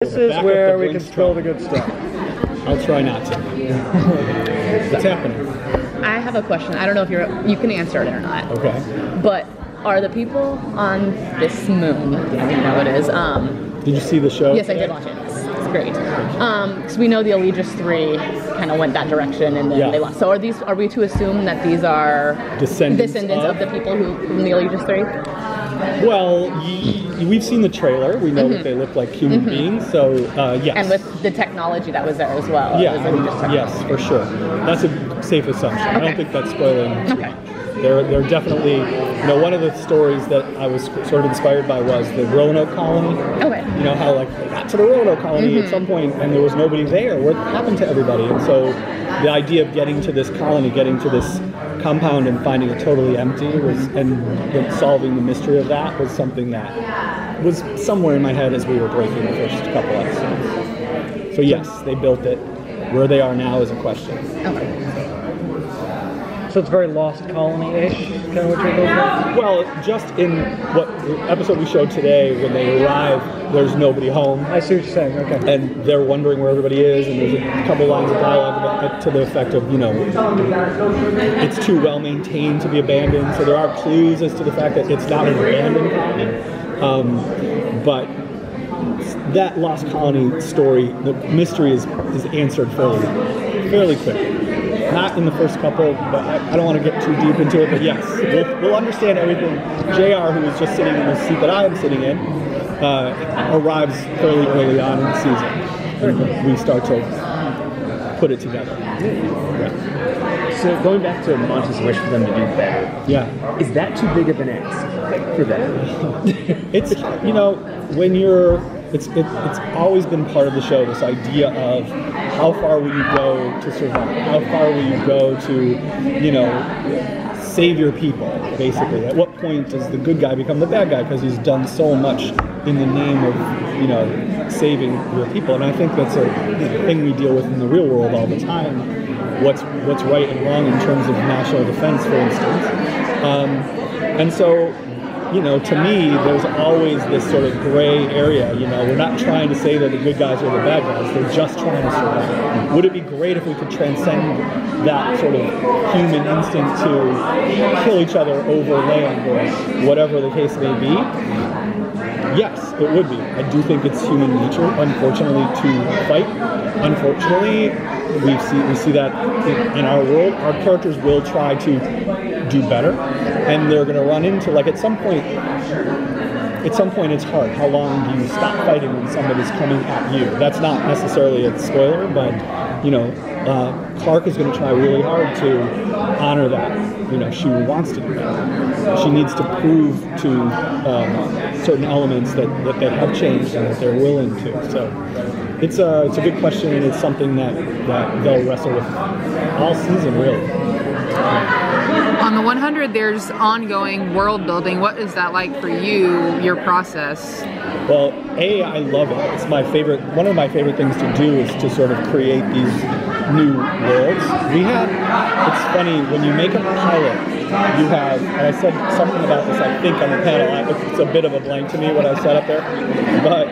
This is where we can spill the good stuff. I'll try not to. What's happening? I have a question. I don't know if you can answer it or not. Okay. But are the people on this moon, I think that it is, did you see the show? Yes, I did watch it. It's great. Because we know the Allegis 3 kind of went that direction and then they lost. So are we to assume that these are descendants of the people from the Allegis 3? Well, we've seen the trailer. We know that they look like human beings, so yes. And with the technology that was there as well. Yeah, yes, for sure. That's a safe assumption. I don't think that's spoiling. Okay. They're definitely, one of the stories that I was sort of inspired by was the Roanoke colony. Okay. You know how like they got to the Roanoke colony at some point and there was nobody there. What happened to everybody? And so the idea of getting to this colony, getting to this compound and finding it totally empty and solving the mystery of that was something that was somewhere in my head as we were breaking the first couple episodes. So yes, they built it. Where they are now is a question. Okay. So it's very Lost Colony-ish, kind of what you're looking at? Well, just in what the episode we showed today, when they arrive, there's nobody home. I see what you're saying, okay. And they're wondering where everybody is, and there's a couple lines of dialogue to the effect of, it's too well maintained to be abandoned, so there are clues as to the fact that it's not an abandoned colony. But that Lost Colony story, the mystery is answered fairly quickly. Not in the first couple, but I don't want to get too deep into it, but yes, we'll understand everything. JR, who is just sitting in the seat that I am sitting in, arrives fairly early on in the season, and we start to put it together. Yeah. So going back to Monty's wish for them to do better, is that too big of an ask for them? It's, when you're... It's always been part of the show, this idea of how far will you go to survive? How far will you go to, save your people, basically? At what point does the good guy become the bad guy because he's done so much in the name of, saving your people? And I think that's a thing we deal with in the real world all the time. What's right and wrong in terms of national defense, for instance. And so... to me, there's always this sort of gray area. We're not trying to say that the good guys are the bad guys. They're just trying to survive. Would it be great if we could transcend that sort of human instinct to kill each other over land or whatever the case may be? Yes, it would be. I do think it's human nature, unfortunately, to fight. Unfortunately, we see that in our world. Our characters will try to do better, and they're going to run into, at some point it's hard. How long do you stop fighting when somebody's coming at you? That's not necessarily a spoiler, but Clark is going to try really hard to honor that. She wants to do that. She needs to prove to certain elements that they have changed and that they're willing to. So it's a good question, and it's something that they'll wrestle with all season, really. On the 100, there's ongoing world building. What is that like for you, your process? Well, I love it. It's my favorite. One of my favorite things to do is to sort of create these new worlds. It's funny, when you make a pilot, you have, and I said something about this, I think, on the panel. It's a bit of a blank to me what I said up there. But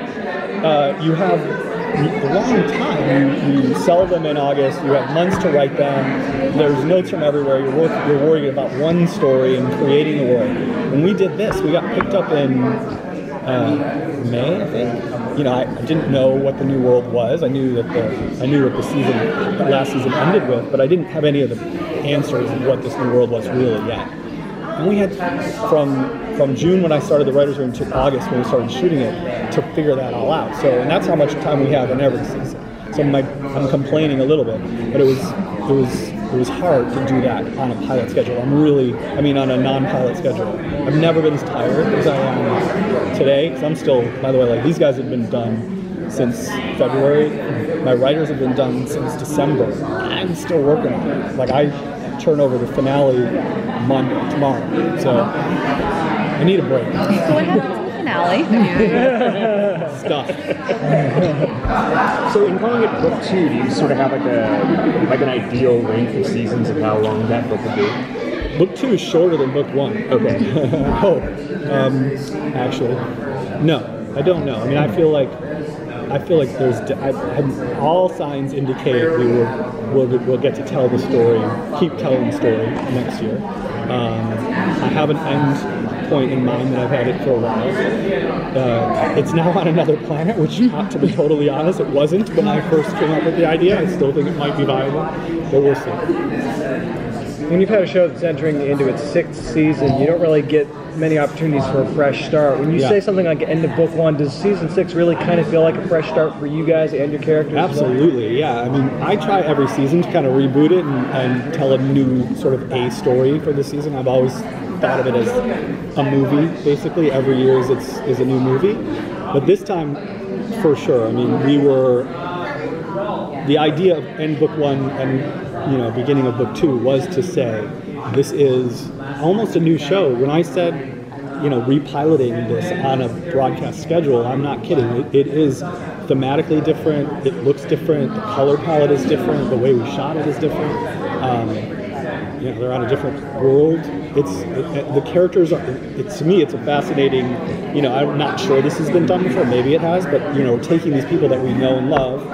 you have a long time. You sell them in August. You have months to write them. There's notes from everywhere. You're worried about one story and creating the world. When we did this, we got picked up in May, I think. I didn't know what the new world was. I knew what the last season ended with, but I didn't have any of the answers of what this new world was really yet. And we had from June when I started the writers' room to August when we started shooting it to figure that all out. And that's how much time we have in every season. So I'm complaining a little bit, but it was hard to do that on a pilot schedule. On a non-pilot schedule. I've never been as tired as I am today, because I'm still, by the way, these guys have been done since February. My writers have been done since December. I'm still working on it. I turn over the finale tomorrow. So I need a break. So what happens in the finale? Stuff. So in calling it book 2, do you sort of have an ideal length of seasons of how long that book would be? Book 2 is shorter than book 1. Okay. Actually, no, I don't know. I feel like I feel like all signs indicate we'll get to tell the story, keep telling the story next year. I have an end point in mind that I've had it for a while. It's now on another planet, which, to be totally honest, it wasn't when I first came up with the idea. I still think it might be viable, but we'll see. When you've had a show that's entering into its 6th season, you don't really get many opportunities for a fresh start. When you say something like end of book 1, does season 6 really kind of feel like a fresh start for you guys and your characters? Absolutely, yeah. I mean, I try every season to kind of reboot it and tell a new sort of a story for the season. I've always thought of it as a movie, basically. Every year is a new movie. But this time, for sure, I mean, the idea of end book 1 and beginning of book 2 was to say this is almost a new show. When I said, repiloting this on a broadcast schedule, I'm not kidding. It is thematically different. It looks different. The color palette is different. The way we shot it is different. They're on a different world. The characters are. To me, it's a fascinating. I'm not sure this has been done before. Maybe it has, but taking these people that we know and love.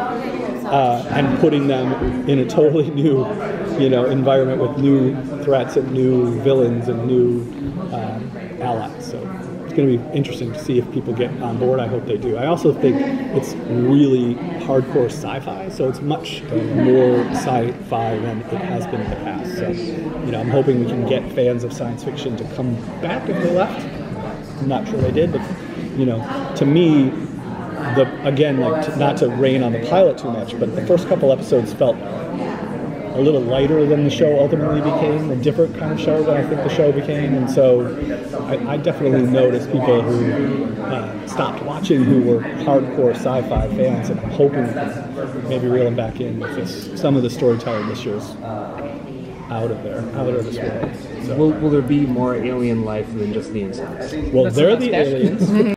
And putting them in a totally new, environment with new threats and new villains and new allies. So it's going to be interesting to see if people get on board. I hope they do. I also think it's really hardcore sci-fi, so it's much more sci-fi than it has been in the past. So, I'm hoping we can get fans of science fiction to come back if they left. I'm not sure they did, but, to me, not to rain on the pilot too much, but the first couple episodes felt a little lighter than the show ultimately became, a different kind of show than I think the show became, and so I definitely noticed people who stopped watching who were hardcore sci-fi fans, and I'm hoping we can maybe reel them back in if some of the storytelling this year's out of this world. So. Will there be more alien life than just the insects? Well, they're the aliens.